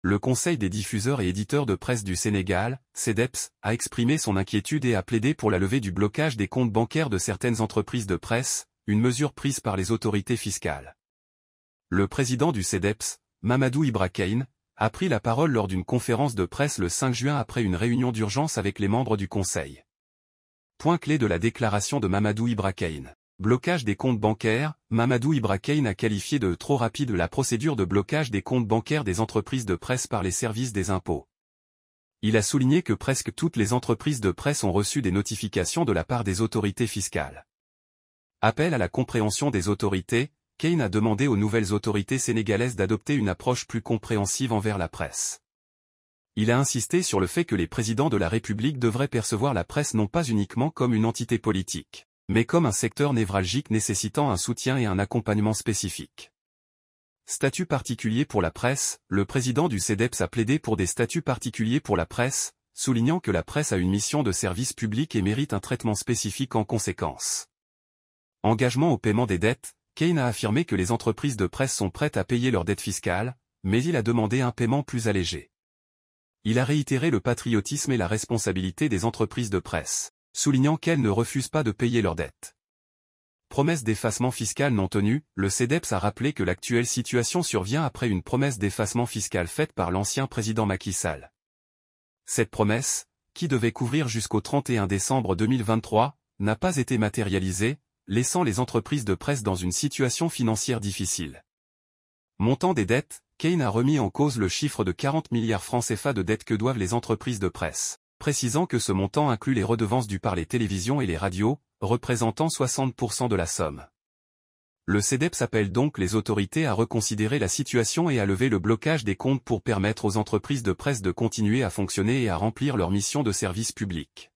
Le Conseil des diffuseurs et éditeurs de presse du Sénégal, CEDEPS, a exprimé son inquiétude et a plaidé pour la levée du blocage des comptes bancaires de certaines entreprises de presse, une mesure prise par les autorités fiscales. Le président du CEDEPS, Mamadou Ibra Kane, a pris la parole lors d'une conférence de presse le 5 juin après une réunion d'urgence avec les membres du Conseil. Point clé de la déclaration de Mamadou Ibra Kane. Blocage des comptes bancaires, Mamadou Ibra Kane a qualifié de trop rapide la procédure de blocage des comptes bancaires des entreprises de presse par les services des impôts. Il a souligné que presque toutes les entreprises de presse ont reçu des notifications de la part des autorités fiscales. Appel à la compréhension des autorités, Kane a demandé aux nouvelles autorités sénégalaises d'adopter une approche plus compréhensive envers la presse. Il a insisté sur le fait que les présidents de la République devraient percevoir la presse non pas uniquement comme une entité politique, mais comme un secteur névralgique nécessitant un soutien et un accompagnement spécifique. Statut particulier pour la presse, le président du CEDEPS a plaidé pour des statuts particuliers pour la presse, soulignant que la presse a une mission de service public et mérite un traitement spécifique en conséquence. Engagement au paiement des dettes, Kane a affirmé que les entreprises de presse sont prêtes à payer leurs dettes fiscales, mais il a demandé un paiement plus allégé. Il a réitéré le patriotisme et la responsabilité des entreprises de presse, soulignant qu'elles ne refusent pas de payer leurs dettes. Promesse d'effacement fiscal non tenue, le CEDEPS a rappelé que l'actuelle situation survient après une promesse d'effacement fiscal faite par l'ancien président Macky Sall. Cette promesse, qui devait couvrir jusqu'au 31 décembre 2023, n'a pas été matérialisée, laissant les entreprises de presse dans une situation financière difficile. Montant des dettes, Kane a remis en cause le chiffre de 40 milliards francs CFA de dettes que doivent les entreprises de presse, précisant que ce montant inclut les redevances dues par les télévisions et les radios, représentant 60% de la somme. Le CEDEPS appelle donc les autorités à reconsidérer la situation et à lever le blocage des comptes pour permettre aux entreprises de presse de continuer à fonctionner et à remplir leur mission de service public.